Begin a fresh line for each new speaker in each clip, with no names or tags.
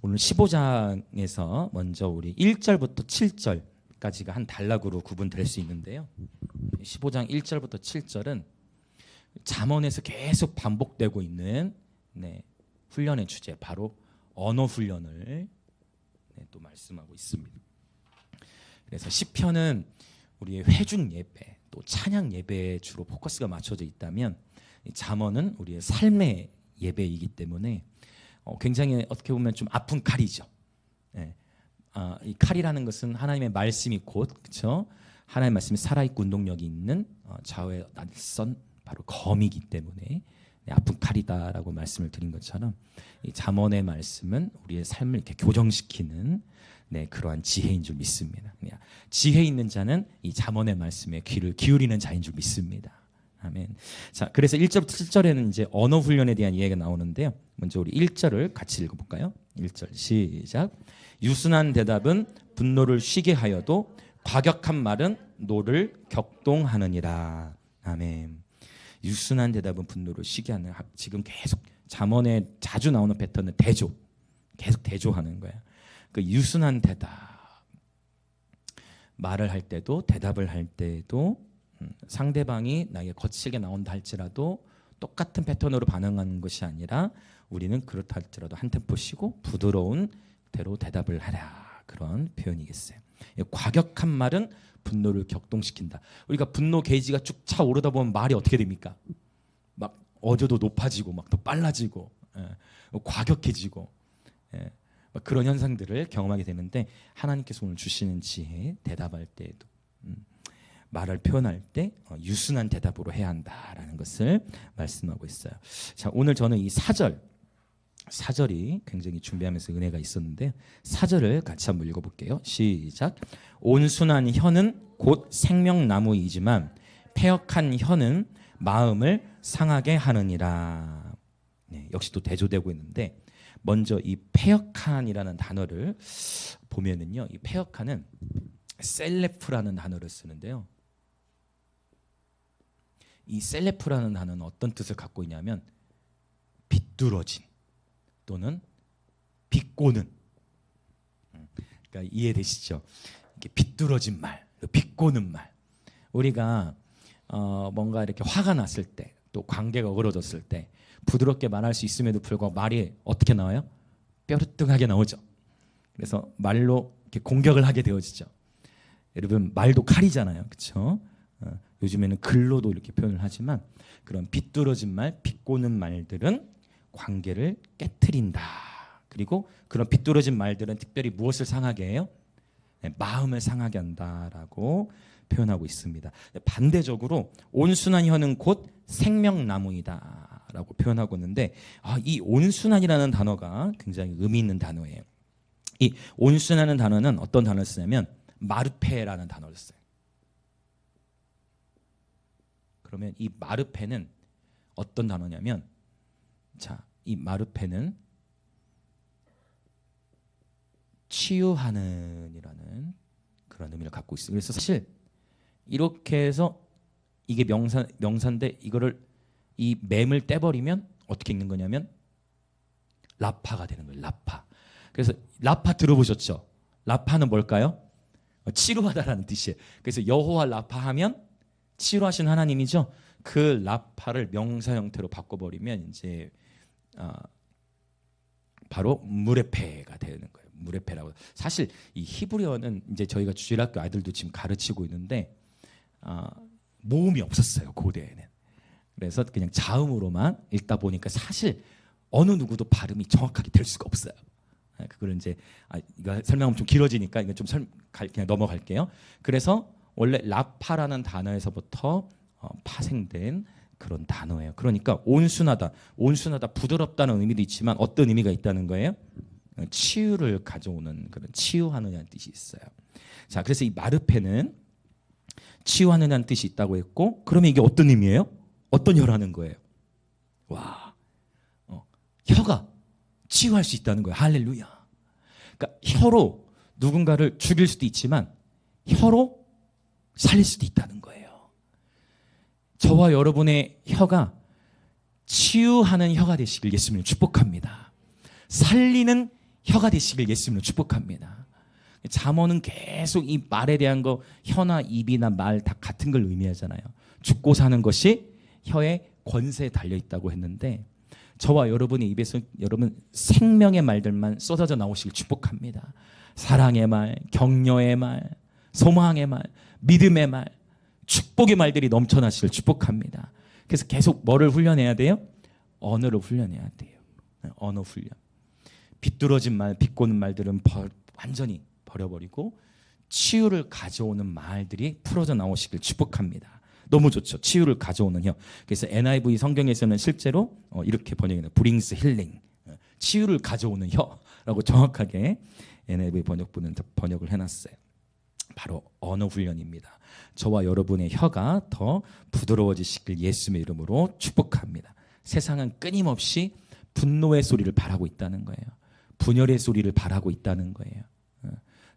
오늘 15장에서 먼저 우리 1절부터 7절까지가 한 단락으로 구분될 수 있는데요. 15장 1절부터 7절은 잠언에서 계속 반복되고 있는 훈련의 주제, 바로 언어 훈련을 또 말씀하고 있습니다. 그래서 시편은 우리의 회중 예배, 또 찬양 예배에 주로 포커스가 맞춰져 있다면, 잠언은 우리의 삶의 예배이기 때문에 굉장히 어떻게 보면 좀 아픈 칼이죠. 이 칼이라는 것은 하나님의 말씀이 곧, 그렇죠? 하나님의 말씀이 살아있고 운동력이 있는 좌우에 낯선 바로 검이기 때문에 아픈 칼이다라고 말씀을 드린 것처럼, 이 잠언의 말씀은 우리의 삶을 이렇게 교정시키는 그러한 지혜인 줄 믿습니다. 지혜 있는 자는 이 잠언의 말씀에 귀를 기울이는 자인 줄 믿습니다. 아멘. 자, 그래서 1절부터 7절에는 이제 언어 훈련에 대한 이야기가 나오는데요. 먼저 우리 1절을 같이 읽어볼까요? 1절 시작. 유순한 대답은 분노를 쉬게 하여도 과격한 말은 노를 격동하느니라. 아멘. 유순한 대답은 분노를 쉬게 하는, 지금 계속 잠언에 자주 나오는 패턴은 대조, 계속 대조하는 거예요. 그 유순한 대답, 말을 할 때도 대답을 할 때도 상대방이 나에게 거칠게 나온다 할지라도 똑같은 패턴으로 반응하는 것이 아니라, 우리는 그렇다 할지라도 한 템포 쉬고 부드러운 대로 대답을 하라, 그런 표현이겠어요. 과격한 말은 분노를 격동시킨다. 우리가 분노 게이지가 쭉 차오르다 보면 말이 어떻게 됩니까? 막 어조도 높아지고 막 더 빨라지고 과격해지고 막 그런 현상들을 경험하게 되는데, 하나님께서 오늘 주시는 지혜, 대답할 때에도 말을 표현할 때 유순한 대답으로 해야 한다라는 것을 말씀하고 있어요. 자, 오늘 저는 이 4절이 굉장히 준비하면서 은혜가 있었는데, 4절을 같이 한번 읽어볼게요. 시작. 온순한 혀는 곧 생명나무이지만 패역한 혀는 마음을 상하게 하느니라. 역시 또 대조되고 있는데, 먼저 이 패역한이라는 단어를 보면은요, 이 패역한은 셀레프라는 단어를 쓰는데요. 이 셀레프라는 단어는 어떤 뜻을 갖고 있냐면 비뚤어진 또는 비꼬는, 그러니까 이해되시죠? 이렇게 비뚤어진 말, 비꼬는 말. 우리가 뭔가 이렇게 화가 났을 때, 또 관계가 어그러졌을 때 부드럽게 말할 수 있음에도 불구하고 말이 어떻게 나와요? 뼈르뚱하게 나오죠. 그래서 말로 이렇게 공격을 하게 되어지죠. 여러분, 말도 칼이잖아요, 그렇죠? 요즘에는 글로도 이렇게 표현을 하지만, 그런 비뚤어진 말, 비꼬는 말들은 관계를 깨트린다. 그리고 그런 비뚤어진 말들은 특별히 무엇을 상하게 해요? 마음을 상하게 한다라고 표현하고 있습니다. 반대적으로 온순한 혀는 곧 생명나무이다라고 표현하고 있는데, 이 온순한이라는 단어가 굉장히 의미 있는 단어예요. 이 온순하는 단어는 어떤 단어를 쓰냐면 마르페라는 단어를 써요. 그러면 이 마르페는 어떤 단어냐면, 자, 이 마르페는 치유하는이라는 그런 의미를 갖고 있어요. 그래서 사실 이렇게 해서 이게 명사인데, 이거를 이 맴을 떼버리면 어떻게 읽는 거냐면 라파가 되는 거예요. 라파. 그래서 라파 들어보셨죠? 라파는 뭘까요? 치료하다라는 뜻이에요. 그래서 여호와 라파 하면 치료하신 하나님이죠. 그 라파를 명사 형태로 바꿔버리면 이제 바로 무레페가 되는 거예요. 무레페라고. 사실 이 히브리어는 이제 저희가 주일학교 아이들도 지금 가르치고 있는데 모음이 없었어요, 고대에는. 그래서 그냥 자음으로만 읽다 보니까 사실 어느 누구도 발음이 정확하게 될 수가 없어요. 그걸 이제 이거 설명하면 좀 길어지니까 이거 좀 그냥 넘어갈게요. 그래서 원래 라파라는 단어에서부터 파생된 그런 단어예요. 그러니까 온순하다, 부드럽다는 의미도 있지만 어떤 의미가 있다는 거예요? 치유를 가져오는, 그런 치유하느냐는 뜻이 있어요. 자, 그래서 이 마르페는 치유하느냐는 뜻이 있다고 했고, 그러면 이게 어떤 의미예요? 어떤 혀라는 거예요? 와, 혀가 치유할 수 있다는 거예요. 할렐루야. 그러니까 혀로 누군가를 죽일 수도 있지만 혀로 살릴 수도 있다는 거예요. 저와 여러분의 혀가 치유하는 혀가 되시길 예수님 축복합니다. 살리는 혀가 되시길 예수님으로 축복합니다. 잠언은 계속 이 말에 대한 거 혀나 입이나 말 다 같은 걸 의미하잖아요. 죽고 사는 것이 혀의 권세에 달려 있다고 했는데 저와 여러분의 입에서 여러분 생명의 말들만 쏟아져 나오시길 축복합니다. 사랑의 말, 격려의 말, 소망의 말, 믿음의 말, 축복의 말들이 넘쳐나시길 축복합니다. 그래서 계속 뭐를 훈련해야 돼요? 언어를 훈련해야 돼요. 언어 훈련. 비뚤어진 말, 비꼬는 말들은 완전히 버려버리고 치유를 가져오는 말들이 풀어져 나오시길 축복합니다. 너무 좋죠. 치유를 가져오는 혀. 그래서 NIV 성경에서는 실제로 이렇게 번역해요. brings healing. 치유를 가져오는 혀라고 정확하게 NIV 번역본은 번역을 해놨어요. 바로 언어 훈련입니다. 저와 여러분의 혀가 더 부드러워지시길 예수님의 이름으로 축복합니다. 세상은 끊임없이 분노의 소리를 바라고 있다는 거예요. 분열의 소리를 바라고 있다는 거예요.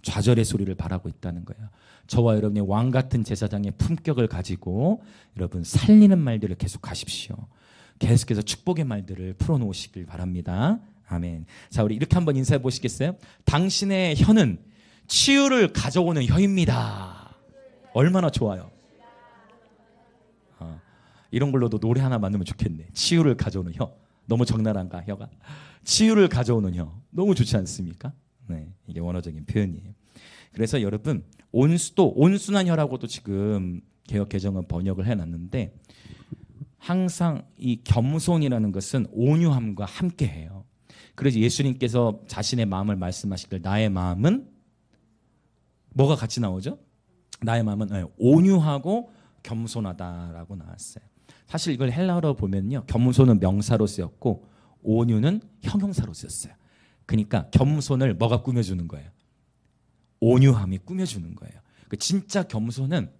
좌절의 소리를 바라고 있다는 거예요. 저와 여러분의 왕 같은 제사장의 품격을 가지고 여러분 살리는 말들을 계속 하십시오. 계속해서 축복의 말들을 풀어놓으시길 바랍니다. 아멘. 자, 우리 이렇게 한번 인사해 보시겠어요? 당신의 혀는 치유를 가져오는 혀입니다. 얼마나 좋아요. 이런 걸로도 노래 하나 만들면 좋겠네. 치유를 가져오는 혀. 너무 적나라한가 혀가? 치유를 가져오는 혀. 너무 좋지 않습니까? 네, 이게 원어적인 표현이에요. 그래서 여러분 온순한 혀라고도 지금 개역 개정은 번역을 해놨는데 항상 이 겸손이라는 것은 온유함과 함께해요. 그래서 예수님께서 자신의 마음을 말씀하시길 나의 마음은 뭐가 같이 나오죠? 나의 마음은 온유하고 겸손하다라고 나왔어요. 사실 이걸 헬라어로 보면요, 겸손은 명사로 쓰였고 온유는 형용사로 쓰였어요. 그러니까 겸손을 뭐가 꾸며주는 거예요? 온유함이 꾸며주는 거예요. 진짜 겸손은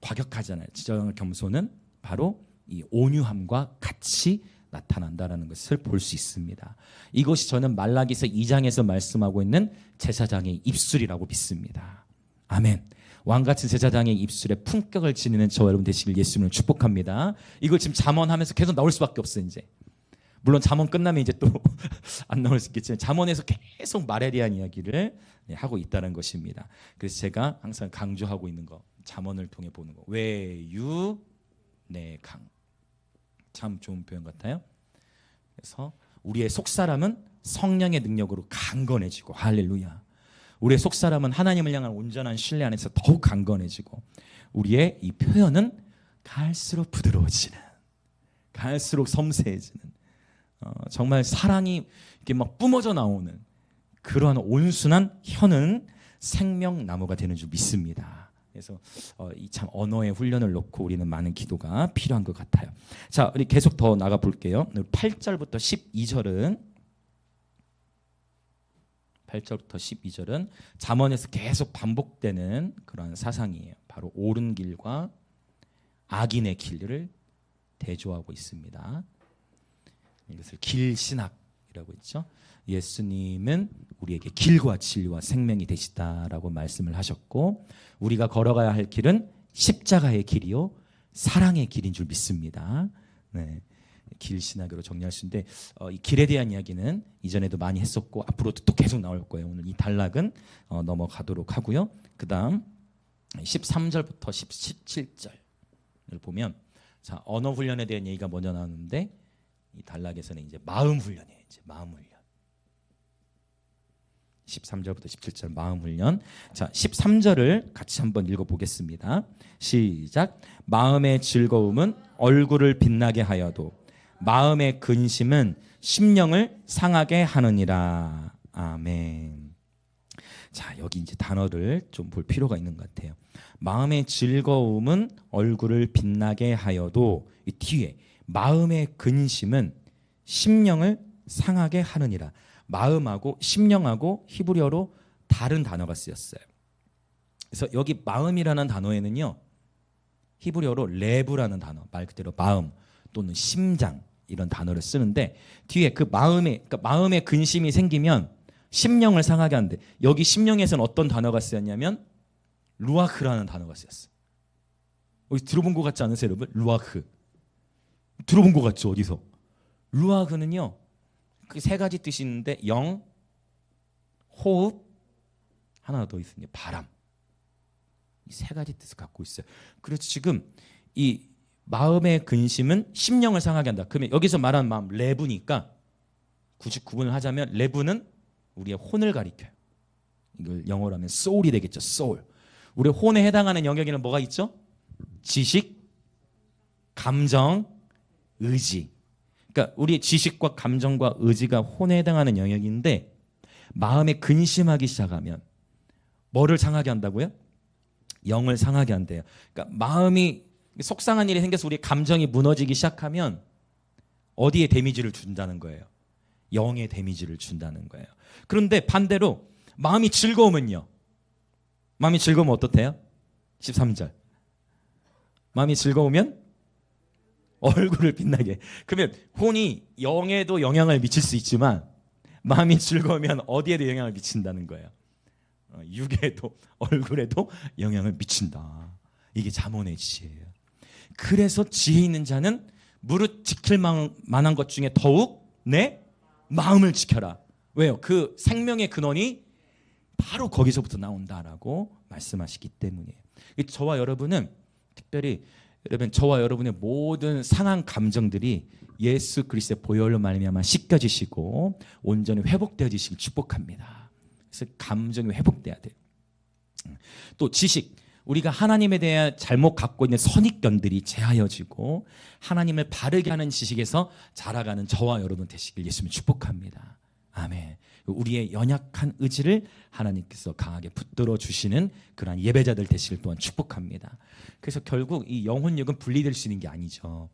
과격하잖아요. 진짜 겸손은 바로 이 온유함과 같이 나타난다라는 것을 볼 수 있습니다. 이것이 저는 말라기서 2장에서 말씀하고 있는 제사장의 입술이라고 믿습니다. 아멘. 왕같은 제사장의 입술에 품격을 지니는 저와 여러분 되시길 예수님을 축복합니다. 이걸 지금 잠언하면서 계속 나올 수밖에 없어요. 이제 물론 잠언 끝나면 이제 또 안 나올 수 있겠지만 잠언에서 계속 말에 대한 이야기를 하고 있다는 것입니다. 그래서 제가 항상 강조하고 있는 거, 잠언을 통해 보는 거, 외유 내강. 참 좋은 표현 같아요. 그래서 우리의 속사람은 성령의 능력으로 강건해지고, 할렐루야. 우리의 속사람은 하나님을 향한 온전한 신뢰 안에서 더욱 강건해지고, 우리의 이 표현은 갈수록 부드러워지는, 갈수록 섬세해지는, 정말 사랑이 이렇게 막 뿜어져 나오는 그러한 온순한 혀는 생명나무가 되는 줄 믿습니다. 그래서 이 참 언어의 훈련을 놓고 우리는 많은 기도가 필요한 것 같아요. 자, 우리 계속 더 나가 볼게요. 8절부터 12절은 잠언에서 계속 반복되는 그런 사상이에요. 바로 옳은 길과 악인의 길을 대조하고 있습니다. 이것을 길신학이라고 했죠. 예수님은 우리에게 길과 진리와 생명이 되시다라고 말씀을 하셨고, 우리가 걸어가야 할 길은 십자가의 길이요 사랑의 길인 줄 믿습니다. 네, 길신학으로 정리할 수 있는데 이 길에 대한 이야기는 이전에도 많이 했었고 앞으로도 또 계속 나올 거예요. 오늘 이 단락은 넘어가도록 하고요. 그 다음 13절부터 17절을 보면, 자, 언어 훈련에 대한 얘기가 먼저 나오는데 이 단락에서는 이제 마음 훈련이에요. 이제 마음 훈련. 13절부터 17절 마음 훈련. 자, 13절을 같이 한번 읽어보겠습니다. 시작. 마음의 즐거움은 얼굴을 빛나게 하여도 마음의 근심은 심령을 상하게 하느니라. 아멘. 자, 여기 이제 단어를 좀 볼 필요가 있는 것 같아요. 마음의 즐거움은 얼굴을 빛나게 하여도, 이 뒤에 마음의 근심은 심령을 상하게 하느니라. 마음하고 심령하고 히브리어로 다른 단어가 쓰였어요. 그래서 여기 마음이라는 단어에는요, 히브리어로 레브라는 단어, 말 그대로 마음 또는 심장 이런 단어를 쓰는데, 뒤에 그 그러니까 마음에 근심이 생기면 심령을 상하게 하는데, 여기 심령에서는 어떤 단어가 쓰였냐면 루아흐라는 단어가 쓰였어요. 여기 들어본 것 같지 않으세요, 여러분? 루아흐. 들어본 것 같죠, 어디서? 루아흐는요, 그 세 가지 뜻이 있는데 영, 호흡, 하나 더 있습니다. 바람. 이 세 가지 뜻을 갖고 있어요. 그래서 지금 이 마음의 근심은 심령을 상하게 한다. 그러면 여기서 말하는 마음 레브니까 굳이 구분을 하자면 레브는 우리의 혼을 가리켜요. 이걸 영어로 하면 soul이 되겠죠. soul. 우리 혼에 해당하는 영역에는 뭐가 있죠? 지식, 감정, 의지. 그러니까 우리의 지식과 감정과 의지가 혼에 해당하는 영역인데 마음에 근심하기 시작하면 뭐를 상하게 한다고요? 영을 상하게 한대요. 그러니까 마음이 속상한 일이 생겨서 우리의 감정이 무너지기 시작하면 어디에 데미지를 준다는 거예요? 영에 데미지를 준다는 거예요. 그런데 반대로 마음이 즐거우면요. 마음이 즐거우면 어떻대요? 13절. 마음이 즐거우면 얼굴을 빛나게. 그러면 혼이 영에도 영향을 미칠 수 있지만 마음이 즐거우면 어디에도 영향을 미친다는 거예요. 육에도 얼굴에도 영향을 미친다. 이게 잠언의 지혜예요. 그래서 지혜 있는 자는 무릇 지킬 만한 것 중에 더욱 내 마음을 지켜라. 왜요? 그 생명의 근원이 바로 거기서부터 나온다라고 말씀하시기 때문이에요. 저와 여러분은 특별히 여러분 저와 여러분의 모든 상한 감정들이 예수 그리스도의 보혈로 말미암아 씻겨지시고 온전히 회복되어지시길 축복합니다. 그래서 감정이 회복돼야 돼요. 또 지식, 우리가 하나님에 대해 잘못 갖고 있는 선입견들이 제하여지고 하나님을 바르게 하는 지식에서 자라가는 저와 여러분 되시길 예수님 축복합니다. 아멘. 우리의 연약한 의지를 하나님께서 강하게 붙들어 주시는 그러한 예배자들 되시길 또한 축복합니다. 그래서 결국 이 영혼육은 분리될 수 있는 게 아니죠.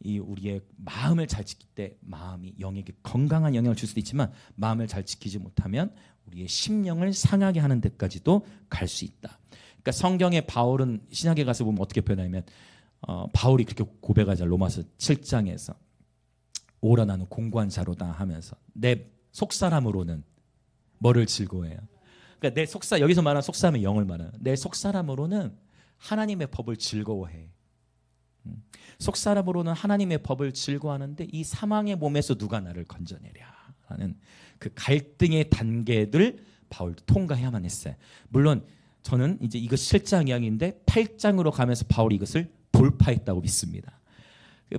이 우리의 마음을 잘 지킬 때 마음이 영에게 건강한 영향을 줄 수도 있지만 마음을 잘 지키지 못하면 우리의 심령을 상하게 하는 데까지도 갈 수 있다. 그러니까 성경의 바울은 신약에 가서 보면 어떻게 표현하냐면 바울이 그렇게 고백하자 로마서 7장에서 오라 나는 공고한 자로다 하면서 내 속사람으로는 뭐를 즐거워해요? 그러니까 내 속사 여기서 말하는 속사람의 영을 말하는 내 속사람으로는 하나님의 법을 즐거워해. 속사람으로는 하나님의 법을 즐거워하는데 이 사망의 몸에서 누가 나를 건져내랴 하는 그 갈등의 단계들 바울도 통과해야만 했어요. 물론 저는 이제 이거 7장 이야기인데 8장으로 가면서 바울이 이것을 돌파했다고 믿습니다.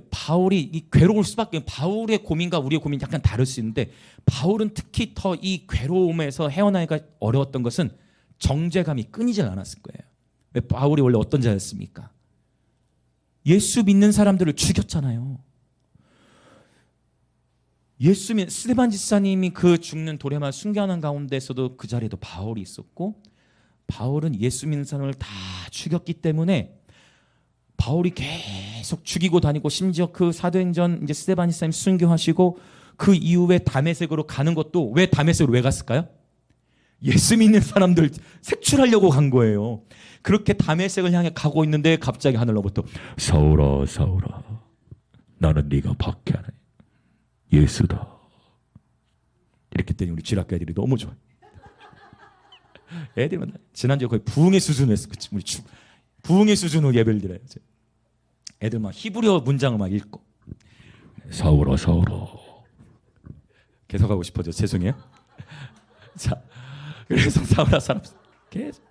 바울이 이 괴로울 수밖에 바울의 고민과 우리의 고민이 약간 다를 수 있는데 바울은 특히 더 이 괴로움에서 헤어나기가 어려웠던 것은 정죄감이 끊이질 않았을 거예요. 왜 바울이 원래 어떤 자였습니까? 예수 믿는 사람들을 죽였잖아요. 예수 믿는 스데반 집사님이 그 죽는 도레마 순교하는 가운데서도 그 자리에도 바울이 있었고 바울은 예수 믿는 사람을 다 죽였기 때문에 바울이 계속 죽이고 다니고 심지어 그 사도행전 이제 스데반 집사님 순교하시고 그 이후에 다메섹으로 가는 것도 왜 다메섹으로 왜 갔을까요? 예수 믿는 사람들 색출하려고 간 거예요. 그렇게 다메섹을 향해 가고 있는데 갑자기 하늘로부터 사울아 사울아 나는 네가 박해하네 예수다. 이렇게 했더니 우리 쥐락가 애들이 너무 좋아요. 애들은 지난주에 거의 부흥의 수준으로 했어. 그치? 우리 부흥의 수준으로 예배를 드려요. 애들 막 히브리어 문장을 막 읽고 사울아 사울아 계속 하고 싶어져. 죄송해요. 자, 그래서 사울아 사람 계속.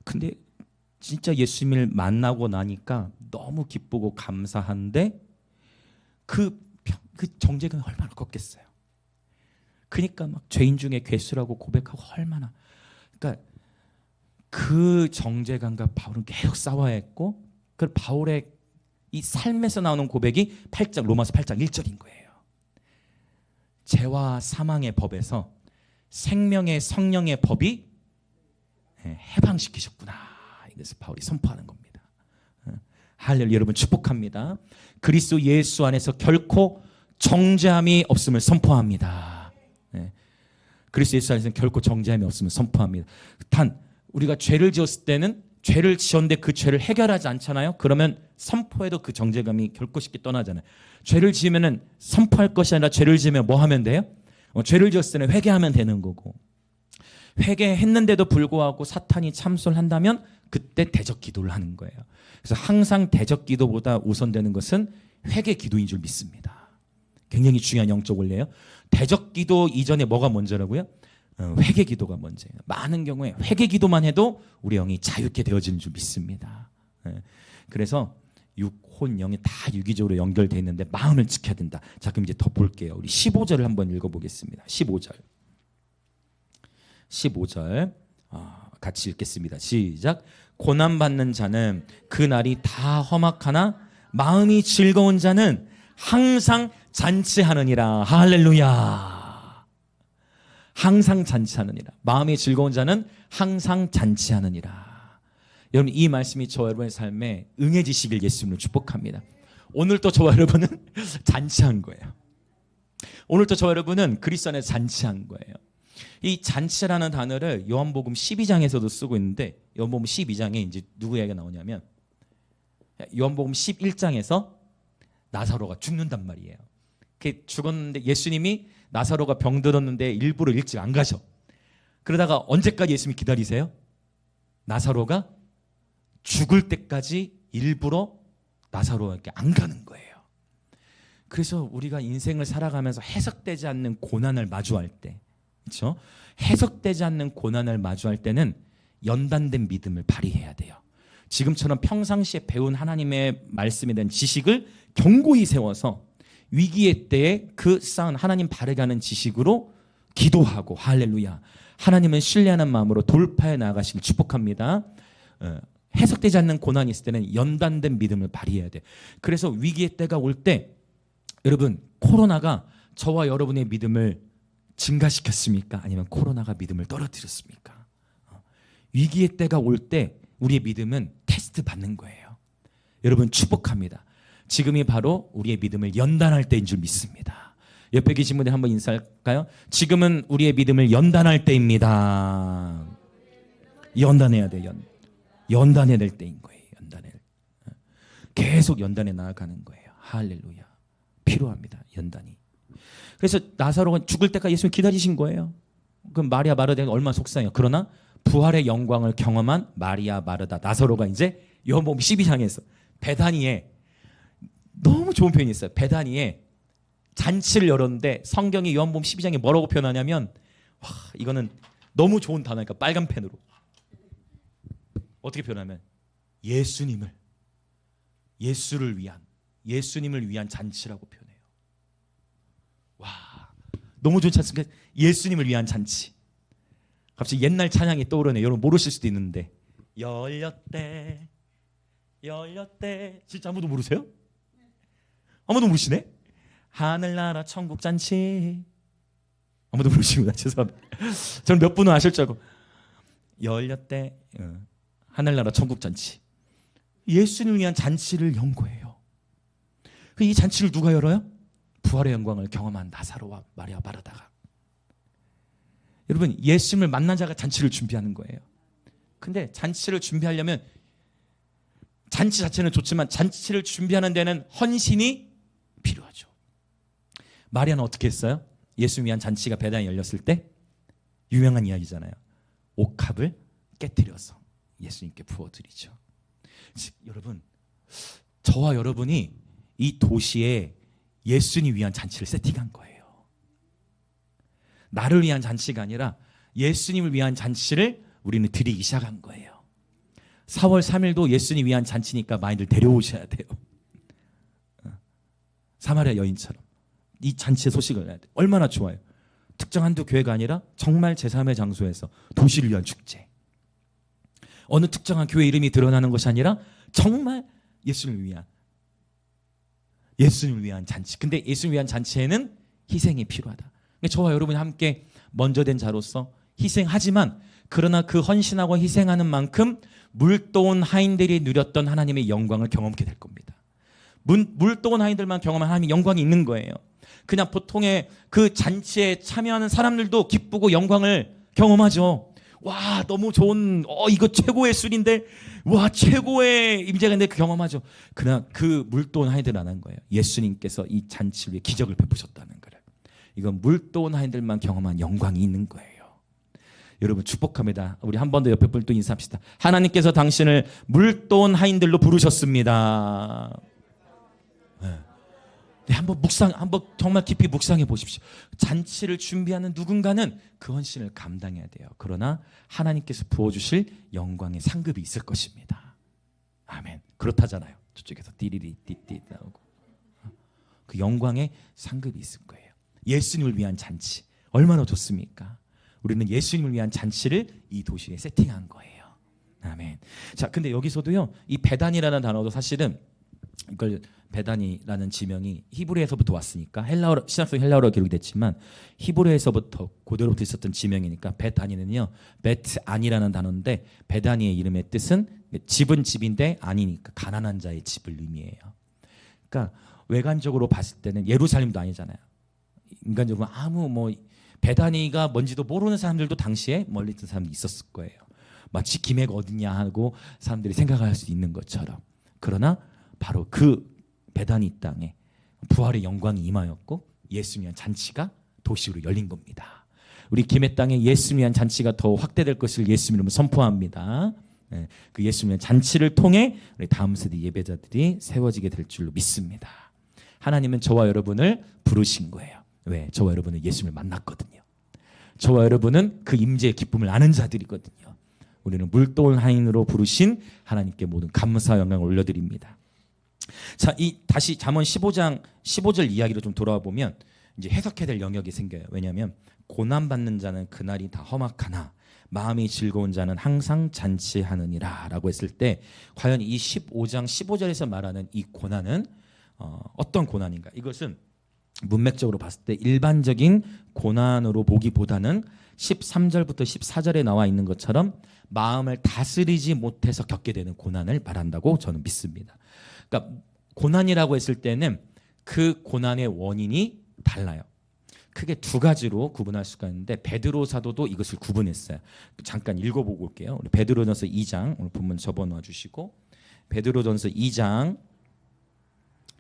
근데 진짜 예수님을 만나고 나니까 너무 기쁘고 감사한데 그 정죄감이 얼마나 컸겠어요. 그러니까 막 죄인 중에 괴수라고 고백하고 얼마나. 그러니까 그 정죄감과 바울은 계속 싸워야 했고 그 바울의 이 삶에서 나오는 고백이 8장 로마서 8장 1절인 거예요. 죄와 사망의 법에서 생명의 성령의 법이 해방시키셨구나. 이것을 바울이 선포하는 겁니다. 할렐루야. 여러분 축복합니다. 그리스도 예수 안에서 결코 정죄함이 없음을 선포합니다. 그리스도 예수 안에서는 결코 정죄함이 없음을 선포합니다. 단 우리가 죄를 지었을 때는 죄를 지었는데 그 죄를 해결하지 않잖아요. 그러면 선포해도 그 정죄감이 결코 쉽게 떠나잖아요. 죄를 지으면 선포할 것이 아니라 죄를 지으면 뭐 하면 돼요? 죄를 지었을 때는 회개하면 되는 거고 회개했는데도 불구하고 사탄이 참소를 한다면 그때 대적 기도를 하는 거예요. 그래서 항상 대적 기도보다 우선되는 것은 회개 기도인 줄 믿습니다. 굉장히 중요한 영적 원리예요. 대적 기도 이전에 뭐가 먼저라고요? 회개 기도가 먼저예요. 많은 경우에 회개 기도만 해도 우리 영이 자유케 되어지는 줄 믿습니다. 그래서 육혼 영이 다 유기적으로 연결되어 있는데 마음을 지켜야 된다. 자, 그럼 이제 더 볼게요. 우리 15절을 한번 읽어보겠습니다. 15절 같이 읽겠습니다. 시작. 고난받는 자는 그 날이 다 험악하나 마음이 즐거운 자는 항상 잔치하느니라. 할렐루야. 항상 잔치하느니라. 마음이 즐거운 자는 항상 잔치하느니라. 여러분, 이 말씀이 저와 여러분의 삶에 응해지시길 예수님으로 축복합니다. 오늘도 저와 여러분은 잔치한 거예요. 오늘도 저와 여러분은 그리스도 안에서 잔치한 거예요. 이 잔치라는 단어를 요한복음 12장에서도 쓰고 있는데, 요한복음 12장에 이제 누구 이야기가 나오냐면 요한복음 11장에서 나사로가 죽는단 말이에요. 그 죽었는데 예수님이 나사로가 병들었는데 일부러 일찍 안 가셔. 그러다가 언제까지 예수님이 기다리세요? 나사로가 죽을 때까지 일부러 나사로에게 안 가는 거예요. 그래서 우리가 인생을 살아가면서 해석되지 않는 고난을 마주할 때, 그렇죠? 해석되지 않는 고난을 마주할 때는 연단된 믿음을 발휘해야 돼요. 지금처럼 평상시에 배운 하나님의 말씀에 대한 지식을 견고히 세워서 위기의 때에 그 쌓은 하나님 바르게 하는 지식으로 기도하고, 할렐루야, 하나님을 신뢰하는 마음으로 돌파해 나가시길 축복합니다. 해석되지 않는 고난이 있을 때는 연단된 믿음을 발휘해야 돼. 그래서 위기의 때가 올 때, 여러분, 코로나가 저와 여러분의 믿음을 증가시켰습니까? 아니면 코로나가 믿음을 떨어뜨렸습니까? 위기의 때가 올 때 우리의 믿음은 테스트 받는 거예요. 여러분, 축복합니다. 지금이 바로 우리의 믿음을 연단할 때인 줄 믿습니다. 옆에 계신 분들 한번 인사할까요? 지금은 우리의 믿음을 연단할 때입니다. 연단해야 돼요. 연단해야 될 때인 거예요. 계속 연단해 나아가는 거예요. 할렐루야. 필요합니다. 연단이. 그래서 나사로가 죽을 때까지 예수님 기다리신 거예요. 그럼 마리아 마르다가 얼마나 속상해요. 그러나 부활의 영광을 경험한 마리아 마르다 나사로가 이제 요한복음 12장에서 베다니에, 너무 좋은 표현이 있어요. 베다니에 잔치를 열었는데 성경이 요한복음 12장에 뭐라고 표현하냐면, 와, 이거는 너무 좋은 단어니까 빨간 펜으로 어떻게 표현하면 예수님을 위한 잔치라고 표현해요. 와, 너무 좋지 않습니까? 예수님을 위한 잔치. 갑자기 옛날 찬양이 떠오르네요. 여러분 모르실 수도 있는데, 열렸대 진짜 아무도 모르세요? 아무도 모르시네? 하늘나라 천국 잔치. 아무도 모르시구나. 죄송합니다. 저는 몇 분은 아실 줄 알고. 열렸대 하늘나라 천국 잔치. 예수님을 위한 잔치를 연 거예요. 이 잔치를 누가 열어요? 부활의 영광을 경험한 나사로와 마리아 마르다가. 여러분, 예수님을 만난 자가 잔치를 준비하는 거예요. 근데 잔치를 준비하려면, 잔치 자체는 좋지만 잔치를 준비하는 데는 헌신이 필요하죠. 마리아는 어떻게 했어요? 예수님 위한 잔치가 베단에 열렸을 때 유명한 이야기잖아요. 옥합을 깨뜨려서 예수님께 부어드리죠. 여러분, 저와 여러분이 이 도시에 예수님 위한 잔치를 세팅한 거예요. 나를 위한 잔치가 아니라 예수님을 위한 잔치를 우리는 드리기 시작한 거예요. 4월 3일도 예수님 위한 잔치니까 많이들 데려오셔야 돼요. 사마리아 여인처럼 이 잔치의 소식을 해야 돼요. 얼마나 좋아요. 특정 한두 교회가 아니라 정말 제3의 장소에서 도시를 위한 축제. 어느 특정한 교회 이름이 드러나는 것이 아니라 정말 예수님을 위한 잔치. 근데 예수님을 위한 잔치에는 희생이 필요하다. 저와 여러분이 함께 먼저 된 자로서 희생하지만, 그러나 그 헌신하고 희생하는 만큼 물도온 하인들이 누렸던 하나님의 영광을 경험하게 될 겁니다. 물도온 하인들만 경험한 하나님의 영광이 있는 거예요. 그냥 보통의 그 잔치에 참여하는 사람들도 기쁘고 영광을 경험하죠. 와, 너무 좋은, 이거 최고의 술인데, 와, 최고의 임재가 있는데 경험하죠. 그러나 그 물도온 하인들은 안 한 거예요. 예수님께서 이 잔치를 위해 기적을 베푸셨다는 거예요. 이건 물도온 하인들만 경험한 영광이 있는 거예요. 여러분, 축복합니다. 우리 한 번 더 옆에 분또 인사합시다. 하나님께서 당신을 물도온 하인들로 부르셨습니다. 네. 네, 한번 정말 깊이 묵상해 보십시오. 잔치를 준비하는 누군가는 그 헌신을 감당해야 돼요. 그러나 하나님께서 부어주실 영광의 상급이 있을 것입니다. 아멘. 그렇다잖아요. 저쪽에서 띠리리 띠띠 나오고 그 영광의 상급이 있을 거예요. 예수님을 위한 잔치 얼마나 좋습니까? 우리는 예수님을 위한 잔치를 이 도시에 세팅한 거예요. 아멘. 자, 근데 여기서도요, 이 베단이라는 단어도 사실은 이걸 베단이라는 지명이 히브리에서부터 왔으니까 헬라어 신약성 헬라어로 기록이 됐지만 히브리에서부터 고대로부터 있었던 지명이니까 베단이는요 베트안이라는 단어인데 베단이의 이름의 뜻은 집은 집인데 아니니까 가난한 자의 집을 의미해요. 그러니까 외관적으로 봤을 때는 예루살렘도 아니잖아요. 인간적으로 아무 베다니가 뭔지도 모르는 사람들도 당시에 멀리 있던 사람도 있었을 거예요. 마치 기회가 어디냐 하고 사람들이 생각할 수 있는 것처럼. 그러나 바로 그 베다니 땅에 부활의 영광이 임하였고 예수를 위한 잔치가 도시로 열린 겁니다. 우리 김해 땅에 예수를 위한 잔치가 더 확대될 것을 예수 이름으로 선포합니다. 그 예수를 위한 잔치를 통해 우리 다음 세대 예배자들이 세워지게 될 줄로 믿습니다. 하나님은 저와 여러분을 부르신 거예요. 왜? 저와 여러분은 예수님을 만났거든요. 저와 여러분은 그 임재의 기쁨을 아는 자들이거든요. 우리는 물도온 하인으로 부르신 하나님께 모든 감사와 영광을 올려드립니다. 자, 다시 잠언 15장 15절 이야기로 좀 돌아와 보면 이제 해석해야 될 영역이 생겨요. 왜냐하면 고난 받는 자는 그날이 다 험악하나 마음이 즐거운 자는 항상 잔치하느니라라고 했을 때 과연 이 15장 15절에서 말하는 이 고난은 어떤 고난인가? 이것은 문맥적으로 봤을 때 일반적인 고난으로 보기보다는 13절부터 14절에 나와 있는 것처럼 마음을 다스리지 못해서 겪게 되는 고난을 말한다고 저는 믿습니다. 그러니까 고난이라고 했을 때는 그 고난의 원인이 달라요. 크게 두 가지로 구분할 수가 있는데 베드로 사도도 이것을 구분했어요. 잠깐 읽어보고 올게요. 우리 베드로전서 2장 오늘 본문 접어놓아 주시고 베드로전서 2장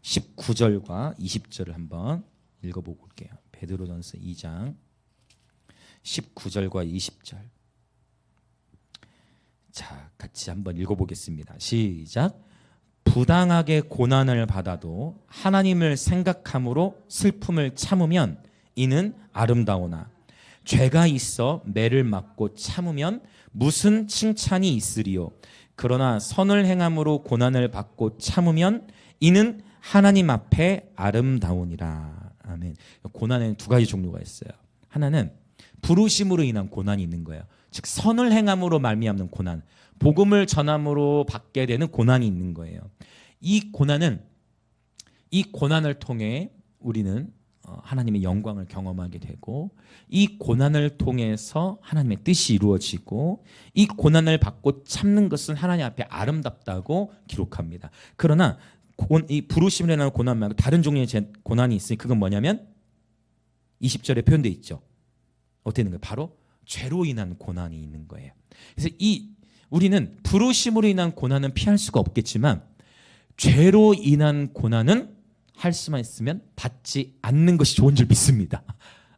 19절과 20절을 한번 읽어보고 올게요. 베드로전서 2장 19절과 20절. 자, 같이 한번 읽어보겠습니다. 시작. 부당하게 고난을 받아도 하나님을 생각함으로 슬픔을 참으면 이는 아름다우나 죄가 있어 매를 맞고 참으면 무슨 칭찬이 있으리요. 그러나 선을 행함으로 고난을 받고 참으면 이는 하나님 앞에 아름다우니라. 아멘. 고난에는 두 가지 종류가 있어요. 하나는 부르심으로 인한 고난이 있는 거예요. 즉 선을 행함으로 말미암는 고난, 복음을 전함으로 받게 되는 고난이 있는 거예요. 이 고난을 통해 우리는 하나님의 영광을 경험하게 되고 이 고난을 통해서 하나님의 뜻이 이루어지고 이 고난을 받고 참는 것은 하나님 앞에 아름답다고 기록합니다. 그러나 이 부르심으로 인한 고난 말고 다른 종류의 고난이 있으니 그건 뭐냐면 20절에 표현되어 있죠. 어떻게 되는 거예요? 바로 죄로 인한 고난이 있는 거예요. 그래서 우리는 부르심으로 인한 고난은 피할 수가 없겠지만 죄로 인한 고난은 할 수만 있으면 받지 않는 것이 좋은 줄 믿습니다.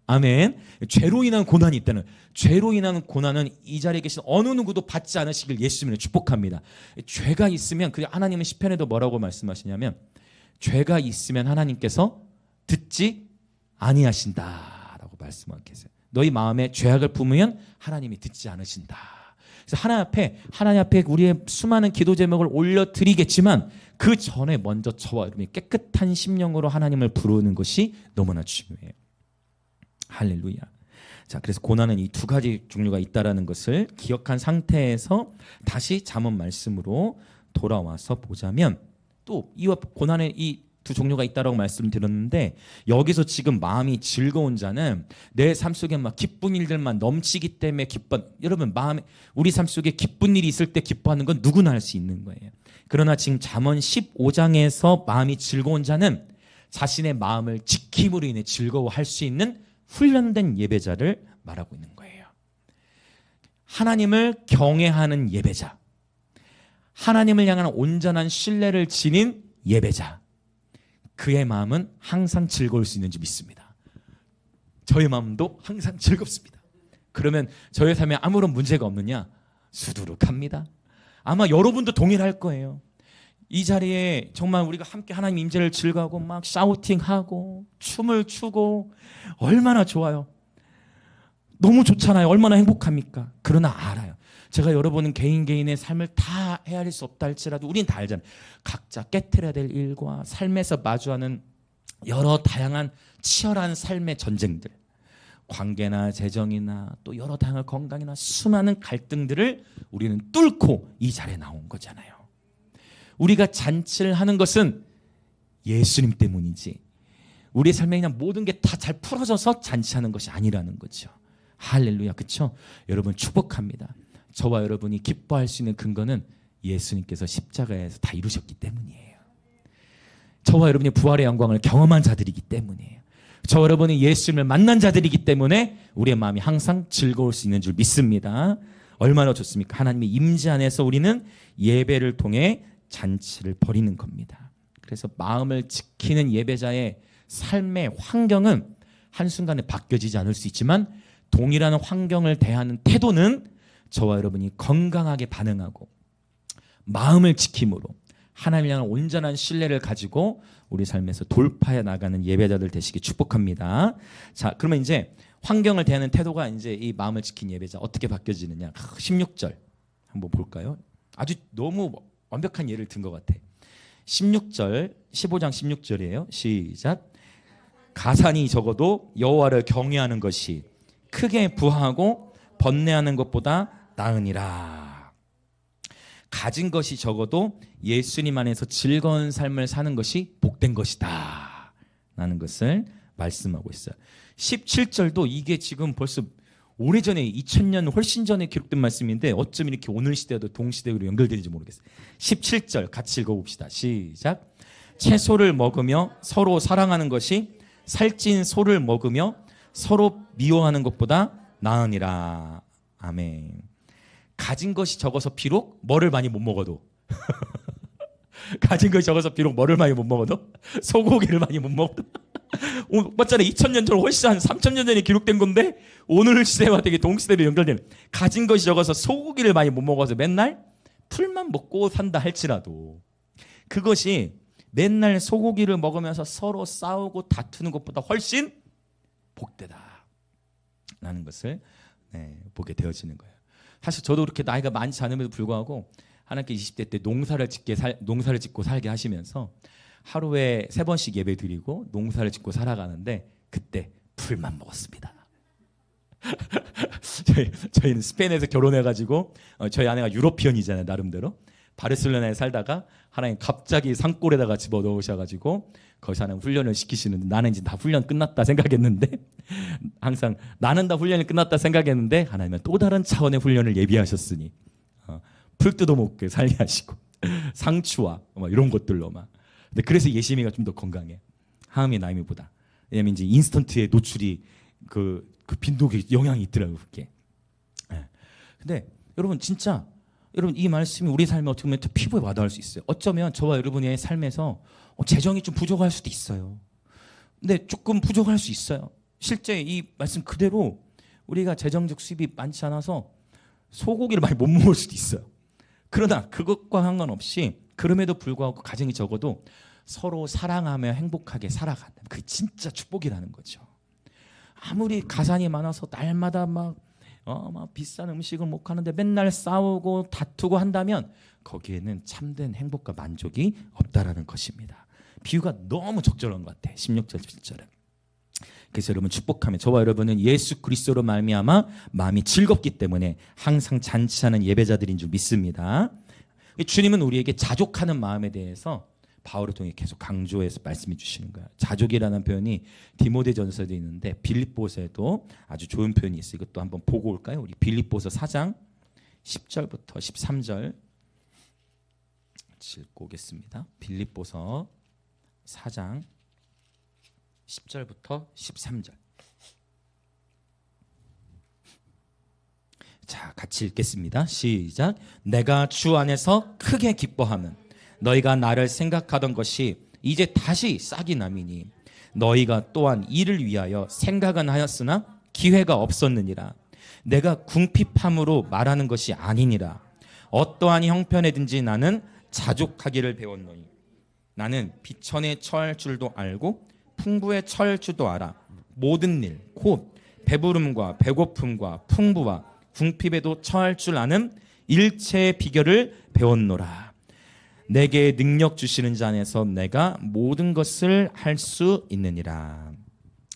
아멘. 죄로 인한 고난이 있다는, 죄로 인한 고난은 이 자리에 계신 어느 누구도 받지 않으시길 예수님을 축복합니다. 죄가 있으면, 그 하나님은 시편에도 뭐라고 말씀하시냐면 죄가 있으면 하나님께서 듣지 아니하신다라고 말씀하고 계세요. 너희 마음에 죄악을 품으면 하나님이 듣지 않으신다. 그래서 하나님 앞에 우리의 수많은 기도 제목을 올려드리겠지만 그 전에 먼저 저와 여러분이 깨끗한 심령으로 하나님을 부르는 것이 너무나 중요해요. 할렐루야. 자, 그래서 고난은 이 두 가지 종류가 있다라는 것을 기억한 상태에서 다시 잠언 말씀으로 돌아와서 보자면 또 이와 고난의 이 두 종류가 있다라고 말씀드렸는데 여기서 지금 마음이 즐거운 자는 내 삶 속에 막 기쁜 일들만 넘치기 때문에 여러분 우리 삶 속에 기쁜 일이 있을 때 기뻐하는 건 누구나 할 수 있는 거예요. 그러나 지금 잠언 15장에서 마음이 즐거운 자는 자신의 마음을 지킴으로 인해 즐거워할 수 있는 훈련된 예배자를 말하고 있는 거예요. 하나님을 경외하는 예배자, 하나님을 향한 온전한 신뢰를 지닌 예배자, 그의 마음은 항상 즐거울 수 있는 줄 믿습니다. 저의 마음도 항상 즐겁습니다. 그러면 저의 삶에 아무런 문제가 없느냐? 수두룩합니다. 아마 여러분도 동일할 거예요. 이 자리에 정말 우리가 함께 하나님 임재를 즐거워하고 막 샤우팅하고 춤을 추고 얼마나 좋아요. 너무 좋잖아요. 얼마나 행복합니까? 그러나 알아요. 제가 여러분은 개인의 삶을 다 헤아릴 수 없다 할지라도 우린 다 알잖아요. 각자 깨트려야 될 일과 삶에서 마주하는 여러 다양한 치열한 삶의 전쟁들, 관계나 재정이나 또 여러 다양한 건강이나 수많은 갈등들을 우리는 뚫고 이 자리에 나온 거잖아요. 우리가 잔치를 하는 것은 예수님 때문이지 우리의 삶에 그냥 모든 게 다 잘 풀어져서 잔치하는 것이 아니라는 거죠. 할렐루야. 그렇죠? 여러분 축복합니다. 저와 여러분이 기뻐할 수 있는 근거는 예수님께서 십자가에서 다 이루셨기 때문이에요. 저와 여러분이 부활의 영광을 경험한 자들이기 때문이에요. 저와 여러분이 예수님을 만난 자들이기 때문에 우리의 마음이 항상 즐거울 수 있는 줄 믿습니다. 얼마나 좋습니까? 하나님의 임재 안에서 우리는 예배를 통해 잔치를 벌이는 겁니다. 그래서 마음을 지키는 예배자의 삶의 환경은 한순간에 바뀌어지지 않을 수 있지만 동일한 환경을 대하는 태도는 저와 여러분이 건강하게 반응하고 마음을 지킴으로 하나님을 향한 온전한 신뢰를 가지고 우리 삶에서 돌파해 나가는 예배자들 되시기 축복합니다. 자, 그러면 이제 환경을 대하는 태도가 이제 이 마음을 지킨 예배자 어떻게 바뀌어지느냐? 16절 한번 볼까요? 아주 너무 완벽한 예를 든 것 같아. 16절, 15장 16절이에요. 시작. 가산이 적어도 여호와를 경외하는 것이 크게 부하고 번뇌하는 것보다 나으니라. 가진 것이 적어도 예수님 안에서 즐거운 삶을 사는 것이 복된 것이다 라는 것을 말씀하고 있어요. 17절도 이게 지금 벌써 오래전에 2000년 훨씬 전에 기록된 말씀인데 어쩜 이렇게 오늘 시대도 동시대로 연결되는지 모르겠어요. 17절 같이 읽어봅시다. 시작. 채소를 먹으며 서로 사랑하는 것이 살찐 소를 먹으며 서로 미워하는 것보다 나으니라. 아멘. 가진 것이 적어서 비록 뭐를 많이 못 먹어도 가진 것이 적어서 비록 뭐를 많이 못 먹어도 소고기를 많이 못 먹어도 맞잖아요. 2000년 전 훨씬 한 3000년 전에 기록된 건데 오늘 시대와 되게 동시대로 연결되는 가진 것이 적어서 소고기를 많이 못 먹어서 맨날 풀만 먹고 산다 할지라도 그것이 맨날 소고기를 먹으면서 서로 싸우고 다투는 것보다 훨씬 복되다 라는 것을 보게 되어지는 거예요. 사실 저도 그렇게 나이가 많지 않음에도 불구하고 하나님께 20대 때 농사를 짓고 살게 하시면서 하루에 3번씩 예배 드리고 농사를 짓고 살아가는데 그때 풀만 먹었습니다. 저희는 스페인에서 결혼해가지고 저희 아내가 유러피언이잖아요. 나름대로 바르셀로나에 살다가 하나님 갑자기 산골에다가 집어넣으셔가지고 거기서 하나님 훈련을 시키시는데 나는 이제 다 훈련 끝났다 생각했는데 항상 나는 다 훈련이 끝났다 생각했는데 하나님은 또 다른 차원의 훈련을 예비하셨으니 풀 뜯어먹게 살게 하시고 상추와 이런 것들로 막 근데 그래서 예시미가 좀 더 건강해. 하음이 나이미보다. 왜냐면 이제 인스턴트에 노출이 그 빈도기 영향이 있더라고요. 그게. 근데 여러분 진짜 여러분 이 말씀이 우리 삶에 어떻게 보면 피부에 와닿을 수 있어요. 어쩌면 저와 여러분의 삶에서 재정이 좀 부족할 수도 있어요. 근데 조금 부족할 수 있어요. 실제 이 말씀 그대로 우리가 재정적 수입이 많지 않아서 소고기를 많이 못 먹을 수도 있어요. 그러나 그것과 상관없이 그럼에도 불구하고 가정이 적어도 서로 사랑하며 행복하게 살아간다. 그게 진짜 축복이라는 거죠. 아무리 가산이 많아서 날마다 막 비싼 음식을 먹하는데 맨날 싸우고 다투고 한다면 거기에는 참된 행복과 만족이 없다라는 것입니다. 비유가 너무 적절한 것 같아. 16절 17절은. 그래서 여러분 축복하면 저와 여러분은 예수 그리스도로 말미암아 마음이 즐겁기 때문에 항상 잔치하는 예배자들인 줄 믿습니다. 주님은 우리에게 자족하는 마음에 대해서 바울을 통해 계속 강조해서 말씀해 주시는 거예요. 자족이라는 표현이 디모데전서에 있는데 빌립보서에도 아주 좋은 표현이 있어요. 이것도 한번 보고 올까요? 우리 빌립보서 4장 10절부터 13절 읽고 오겠습니다. 빌립보서 4장 10절부터 13절. 자, 같이 읽겠습니다. 시작. 내가 주 안에서 크게 기뻐하면 너희가 나를 생각하던 것이 이제 다시 싹이 남이니 너희가 또한 이를 위하여 생각은 하였으나 기회가 없었느니라. 내가 궁핍함으로 말하는 것이 아니니라. 어떠한 형편에든지 나는 자족하기를 배웠노니 나는 비천에 처할 줄도 알고 풍부에 처할 줄도 알아. 모든 일 곧 배부름과 배고픔과 풍부와 궁핍에도 처할 줄 아는 일체의 비결을 배웠노라. 내게 능력 주시는 자 안에서 내가 모든 것을 할 수 있느니라.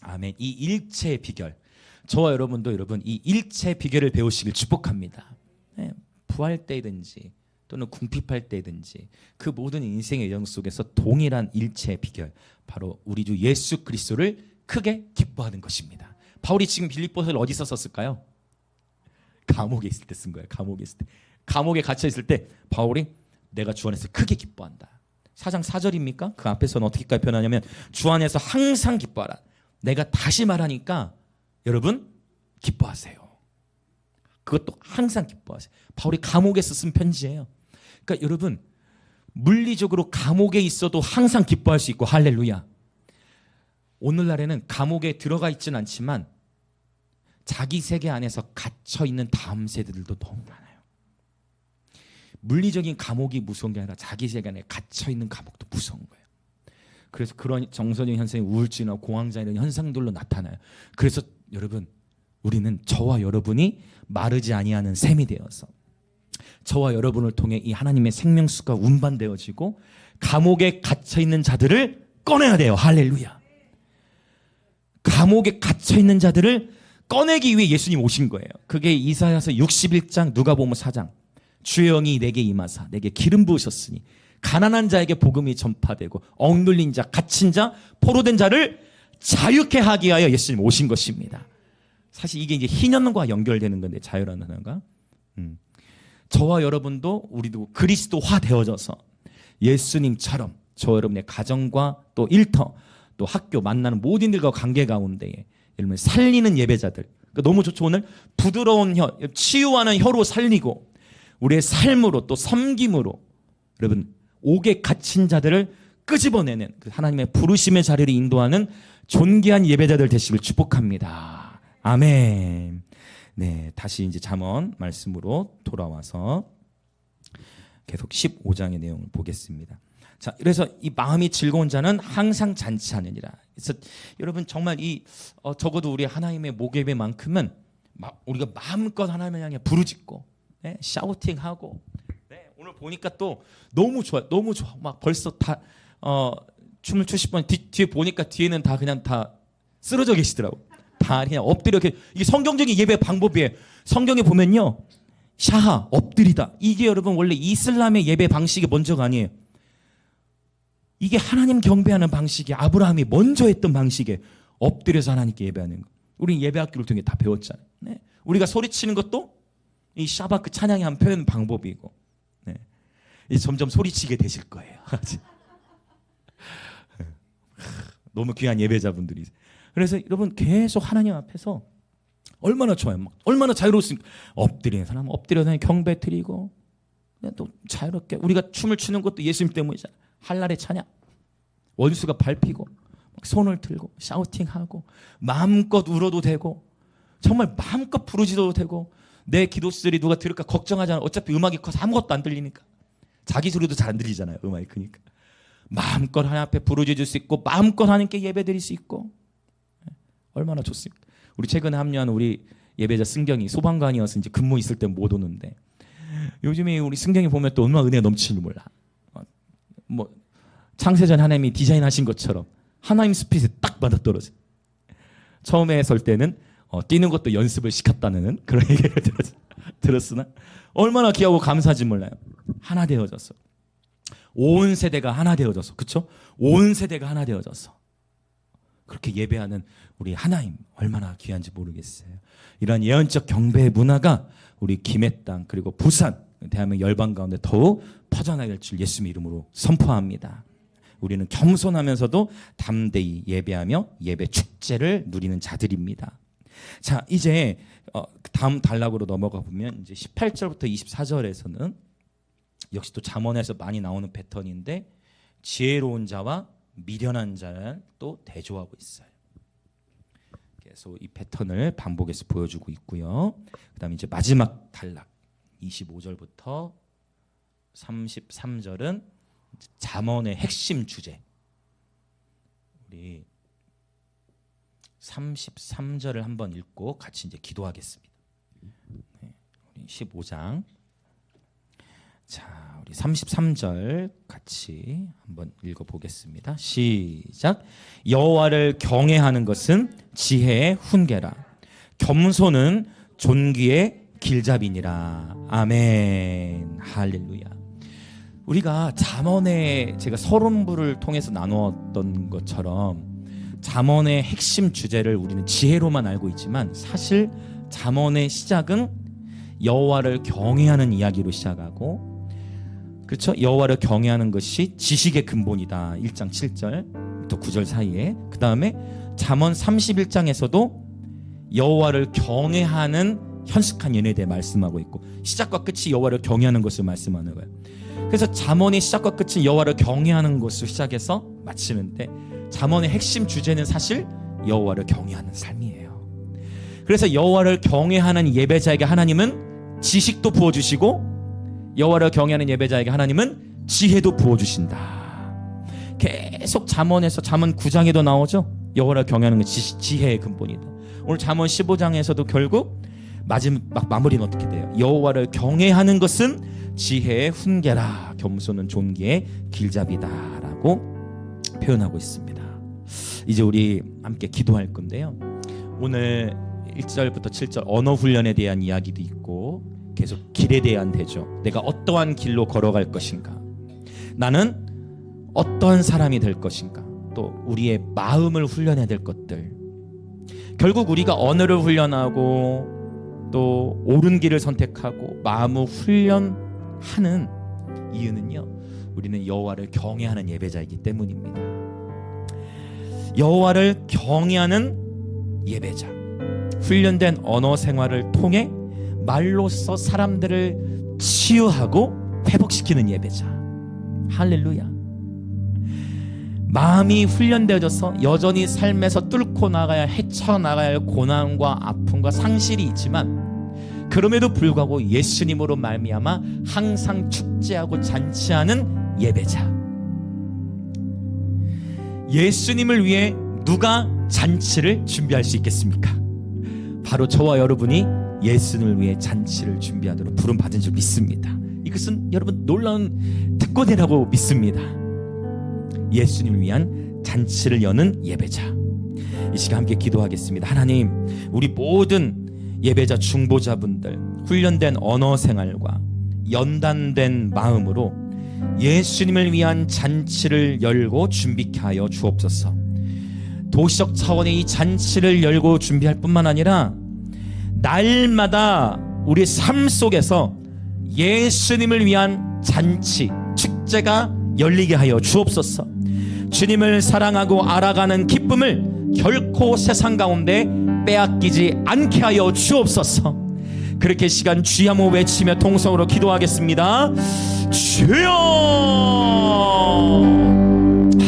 아멘. 이 일체의 비결, 저와 여러분도 여러분 이 일체의 비결을 배우시길 축복합니다. 부할 때든지 또는 궁핍할 때든지 그 모든 인생의 여정 속에서 동일한 일체의 비결, 바로 우리 주 예수 그리스도를 크게 기뻐하는 것입니다. 바울이 지금 빌립보서를 어디서 썼을까요? 감옥에 있을 때 쓴 거예요. 감옥에 있을 때, 감옥에 갇혀 있을 때 바울이 내가 주 안에서 크게 기뻐한다. 4장 4절입니까? 그 앞에서는 어떻게까지 표현하냐면 주 안에서 항상 기뻐하라. 내가 다시 말하니까 여러분 기뻐하세요. 그것도 항상 기뻐하세요. 바울이 감옥에서 쓴 편지예요. 그러니까 여러분 물리적으로 감옥에 있어도 항상 기뻐할 수 있고, 할렐루야. 오늘날에는 감옥에 들어가 있지는 않지만 자기 세계 안에서 갇혀 있는 다음 세대들도 너무 많아요. 물리적인 감옥이 무서운 게 아니라 자기 세계 안에 갇혀 있는 감옥도 무서운 거예요. 그래서 그런 정서적 현상이 우울증이나 공황장 이런 현상들로 나타나요. 그래서 여러분 우리는 저와 여러분이 마르지 아니하는 샘이 되어서 저와 여러분을 통해 이 하나님의 생명수가 운반되어지고 감옥에 갇혀 있는 자들을 꺼내야 돼요. 할렐루야. 감옥에 갇혀 있는 자들을 꺼내기 위해 예수님 오신 거예요. 그게 이사야서 61장, 누가복음 4장. 주의 영이 내게 임하사 내게 기름 부으셨으니 가난한 자에게 복음이 전파되고 억눌린 자, 갇힌 자, 포로된 자를 자유케 하기 위하여 예수님 오신 것입니다. 사실 이게 이제 희년과 연결되는 건데, 자유라는 단어가 저와 여러분도 우리도 그리스도화 되어져서 예수님처럼 저 여러분의 가정과 또 일터 또 학교 만나는 모든 일과 관계 가운데에 여러분 살리는 예배자들, 그러니까 너무 좋죠. 오늘 부드러운 혀, 치유하는 혀로 살리고 우리의 삶으로 또 섬김으로 여러분 옥에 갇힌 자들을 끄집어내는 그 하나님의 부르심의 자리를 인도하는 존귀한 예배자들 되시길 축복합니다. 아멘. 네, 다시 이제 잠언 말씀으로 돌아와서 계속 15장의 내용을 보겠습니다. 자, 그래서 이 마음이 즐거운 자는 항상 잔치하느니라. 그래서 여러분 정말 이 적어도 우리 하나님의 목예배만큼은 우리가 마음껏 하나님을 향해 부르짖고, 네, 샤우팅하고, 네, 오늘 보니까 또 너무 좋아, 너무 좋아. 막 벌써 다 춤을 추실 분 뒤에 보니까 뒤에는 다 그냥 다 쓰러져 계시더라고. 다 그냥 엎드려. 이게 성경적인 예배 방법이에요. 성경에 보면요, 샤하 엎드리다. 이게 여러분 원래 이슬람의 예배 방식이 먼저가 아니에요. 이게 하나님 경배하는 방식이 아브라함이 먼저 했던 방식에 엎드려서 하나님께 예배하는 거. 우리 예배학교를 통해 다 배웠잖아요. 네. 우리가 소리치는 것도 이 샤바크 찬양의 한 표현 방법이고, 네. 이제 점점 소리치게 되실 거예요. 너무 귀한 예배자분들이. 그래서 여러분 계속 하나님 앞에서 얼마나 좋아요. 막 얼마나 자유로웠으니까 엎드리는 사람 엎드려서 경배 드리고, 또 자유롭게 우리가 춤을 추는 것도 예수님 때문이잖아요. 한날의 찬양, 원수가 밟히고 손을 들고 샤우팅하고 마음껏 울어도 되고 정말 마음껏 부르짖어도 되고, 내 기도 소리 누가 들을까 걱정하지 않아. 어차피 음악이 커서 아무것도 안 들리니까. 자기 소리도 잘 안 들리잖아요, 음악이 크니까. 마음껏 하나님 앞에 부르짖을 수 있고 마음껏 하나님께 예배드릴 수 있고, 얼마나 좋습니까? 우리 최근에 합류한 우리 예배자 승경이 소방관이어서 이제 근무 있을 때 못 오는데, 요즘에 우리 승경이 보면 또 얼마나 은혜가 넘치는지 몰라. 뭐 창세전 하나님이 디자인하신 것처럼 하나님 스피릿에 딱 맞아떨어져. 처음에 설 때는 뛰는 것도 연습을 시켰다는 그런 얘기를 들었으나 얼마나 귀하고 감사하지 몰라요. 하나 되어져서 온 세대가 하나 되어져서, 그렇죠? 온 세대가 하나 되어져서 그렇게 예배하는 우리 하나님 얼마나 귀한지 모르겠어요. 이러한 예언적 경배의 문화가 우리 김해 땅 그리고 부산 대한민국 열방 가운데 더욱 퍼져나갈 줄 예수님의 이름으로 선포합니다. 우리는 겸손하면서도 담대히 예배하며 예배 축제를 누리는 자들입니다. 자, 이제 다음 단락으로 넘어가 보면 이제 18절부터 24절에서는 역시 또 잠언에서 많이 나오는 패턴인데, 지혜로운 자와 미련한 자를 또 대조하고 있어요. 계속 이 패턴을 반복해서 보여주고 있고요. 그다음에 이제 마지막 단락 25절부터 33절은 잠언의 핵심 주제. 우리 33절을 한번 읽고 같이 이제 기도하겠습니다. 네, 우리 15장. 자, 우리 33절 같이 한번 읽어보겠습니다. 시작. 여호와를 경외하는 것은 지혜의 훈계라. 겸손은 존귀의 길잡이니라. 아멘. 할렐루야. 우리가 잠언에 제가 서론부를 통해서 나누었던 것처럼 잠언의 핵심 주제를 우리는 지혜로만 알고 있지만 사실 잠언의 시작은 여호와를 경외하는 이야기로 시작하고, 그렇죠? 여호와를 경외하는 것이 지식의 근본이다. 1장 7절부터 9절 사이에. 그 다음에 잠언 31장에서도 여호와를 경외하는 현숙한 연애에 대해 말씀하고 있고, 시작과 끝이 여호와를 경외하는 것을 말씀하는 거예요. 그래서 잠언의 시작과 끝은 여호와를 경외하는 것으로 시작해서 마치는데, 잠언의 핵심 주제는 사실 여호와를 경외하는 삶이에요. 그래서 여호와를 경외하는 예배자에게 하나님은 지식도 부어주시고, 여호와를 경외하는 예배자에게 하나님은 지혜도 부어주신다. 계속 잠언에서, 잠언 9장에도 나오죠. 여호와를 경외하는 것이 지혜의 근본이다. 오늘 잠언 15장에서도 결국 마지막 마무리는 어떻게 돼요? 여호와를 경외하는 것은 지혜의 훈계라. 겸손은 존귀의 길잡이다라고 표현하고 있습니다. 이제 우리 함께 기도할 건데요. 오늘 1절부터 7절 언어 훈련에 대한 이야기도 있고, 계속 길에 대한 대조. 내가 어떠한 길로 걸어갈 것인가? 나는 어떠한 사람이 될 것인가? 또 우리의 마음을 훈련해야 될 것들. 결국 우리가 언어를 훈련하고 또 옳은 길을 선택하고 마음을 훈련하는 이유는요, 우리는 여호와를 경외하는 예배자이기 때문입니다. 여호와를 경외하는 예배자, 훈련된 언어 생활을 통해 말로써 사람들을 치유하고 회복시키는 예배자. 할렐루야. 마음이 훈련되어져서 여전히 삶에서 뚫고 나가야, 헤쳐나가야 할 고난과 아픔과 상실이 있지만, 그럼에도 불구하고 예수님으로 말미암아 항상 축제하고 잔치하는 예배자. 예수님을 위해 누가 잔치를 준비할 수 있겠습니까? 바로 저와 여러분이 예수님을 위해 잔치를 준비하도록 부름받은 줄 믿습니다. 이것은 여러분 놀라운 특권이라고 믿습니다. 예수님을 위한 잔치를 여는 예배자. 이 시간 함께 기도하겠습니다. 하나님, 우리 모든 예배자 중보자분들 훈련된 언어 생활과 연단된 마음으로 예수님을 위한 잔치를 열고 준비케 하여 주옵소서. 도시적 차원의 이 잔치를 열고 준비할 뿐만 아니라 날마다 우리 삶 속에서 예수님을 위한 잔치, 축제가 열리게 하여 주옵소서. 주님을 사랑하고 알아가는 기쁨을 결코 세상 가운데 빼앗기지 않게 하여 주옵소서. 그렇게 시간 주야모 외치며 통성으로 기도하겠습니다. 주여!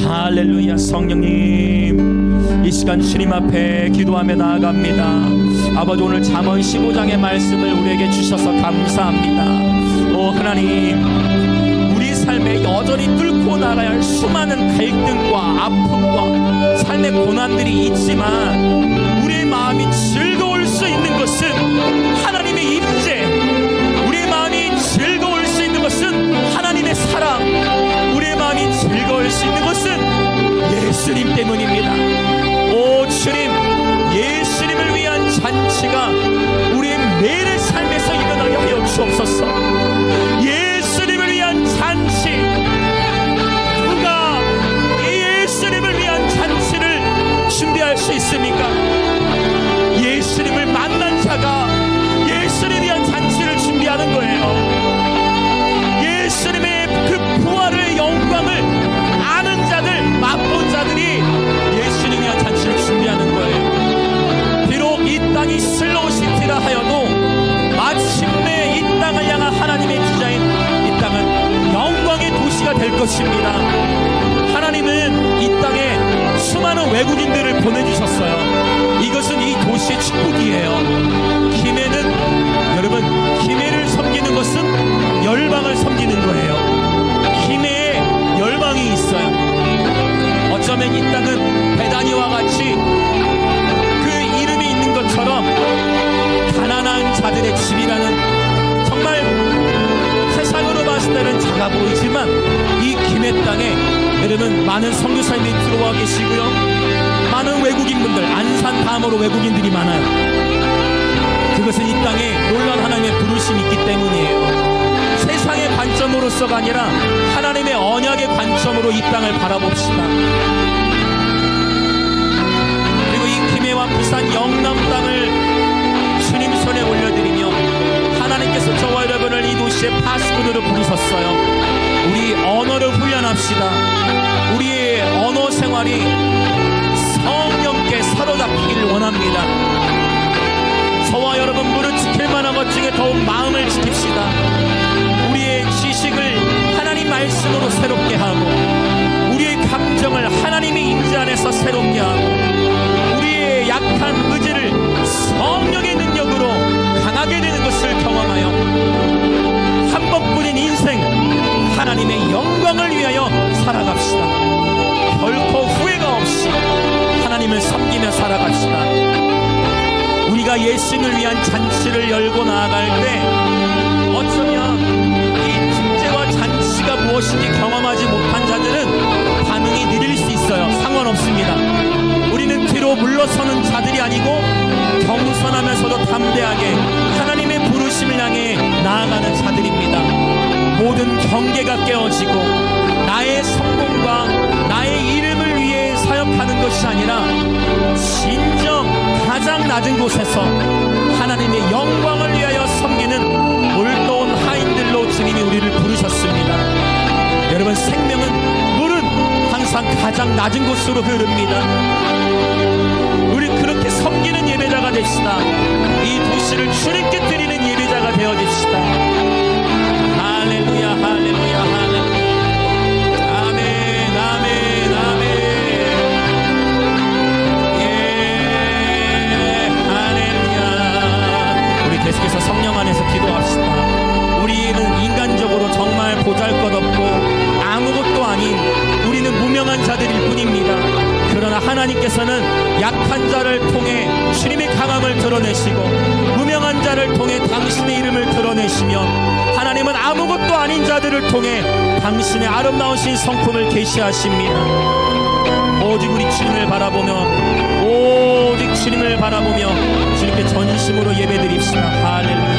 할렐루야. 성령님, 이 시간 주님 앞에 기도하며 나아갑니다. 아버지, 오늘 잠언 15장의 말씀을 우리에게 주셔서 감사합니다. 오 하나님, 우리 삶에 여전히 뚫고 나가야 할 수많은 갈등과 아픔과 삶의 고난들이 있지만, 우리의 마음이 즐거울 수 있는 것은 하나님의 임재, 우리의 마음이 즐거울 수 있는 것은 하나님의 사랑, 우리의 마음이 즐거울 수 있는 것은 예수님 때문입니다. 오 주님, 예수님을 위한 잔치가 우리의 매일의 삶에서 일어나게 하여 주옵소서. 예수님을 위한 잔치, 누가 이 예수님을 위한 잔치를 준비할 수 있습니까? 예수님을 만난 자가 예수님을 위한 잔치를 준비하는 거예요. 예수님의 그 부활의 영광을 아는 자들, 맛본 자들이 예수님을 위한 잔치를 준비하는 거예요. 비록 이 땅이 슬로우시티라 하여도 마침내 이 땅을 향한 하나님의 주자인 이 땅은 영광의 도시가 될 것입니다. 하나님은 이 땅에 수많은 외국인들을 보내주셨어요. 이것은 이 도시의 축복이에요. 김해는, 여러분, 김해를 섬기는 것은 열방을 섬기는 거예요. 작아 보이지만 이 김해 땅에 여러분 많은 선교사님들이 들어와 계시고요, 많은 외국인분들, 안산 다음으로 외국인들이 많아요. 그것은 이 땅에 놀라운 하나님의 부르심이 있기 때문이에요. 세상의 관점으로서가 아니라 하나님의 언약의 관점으로 이 땅을 바라봅시다. 그리고 이 김해와 부산 영남 땅을 주님 손에 올려드리며, 하나님께서 저와 여러분을 이 도시의 파수꾼으로 부르셨어요. 우리 언어를 훈련합시다. 우리의 언어 생활이 성령께 사로잡히기를 원합니다. 저와 여러분 무릇 지킬 만한 것 중에 더욱 마음을 지킵시다. 우리의 지식을 하나님 말씀으로 새롭게 하고, 우리의 감정을 하나님의 임재 안에서 새롭게 하고, 우리의 약한 의지를 성령의 능력으로 강하게 되는 것을 경험하여 한 번뿐인 인생 하나님의 영광을 위하여 살아갑시다. 결코 후회가 없이 하나님을 섬기며 살아갑시다. 우리가 예수님을 위한 잔치를 열고 나아갈 때 어쩌면 이 축제와 잔치가 무엇인지 경험하지 못한 자들은 반응이 느릴 수 있어요. 상관없습니다. 우리는 뒤로 물러서는 자들이 아니고 겸손하면서도 담대하게 하나님의 부르심을 향해 나아가는 자들입니다. 모든 경계가 깨어지고 나의 성공과 나의 이름을 위해 사역하는 것이 아니라 진정 가장 낮은 곳에서 하나님의 영광을 위하여 섬기는 올도온 하인들로 주님이 우리를 부르셨습니다. 여러분, 생명은 물은 항상 가장 낮은 곳으로 흐릅니다. 우리 그렇게 섬기는 예배자가 됩시다. 이 도시를 주님께 드리는 예배자가 되어집시다. 할렐루야, 할렐루야, 할렐루야. 아멘, 아멘, 아멘. 예, 할렐루야. 우리 계속해서 성령 안에서 기도합시다. 우리는 인간적으로 정말 보잘것없고 아무것도 아닌, 우리는 무명한 자들일 뿐입니다. 그러나 하나님께서는 약한 자를 통해 주님의 강함을 드러내시고, 무명한 자를 통해 당신의 이름을 드러내시며, 하나님은 아무것도 아닌 자들을 통해 당신의 아름다우신 성품을 계시하십니다. 오직 우리 주님을 바라보며, 오직 주님을 바라보며 주님께 전심으로 예배드립시다. 할렐루야.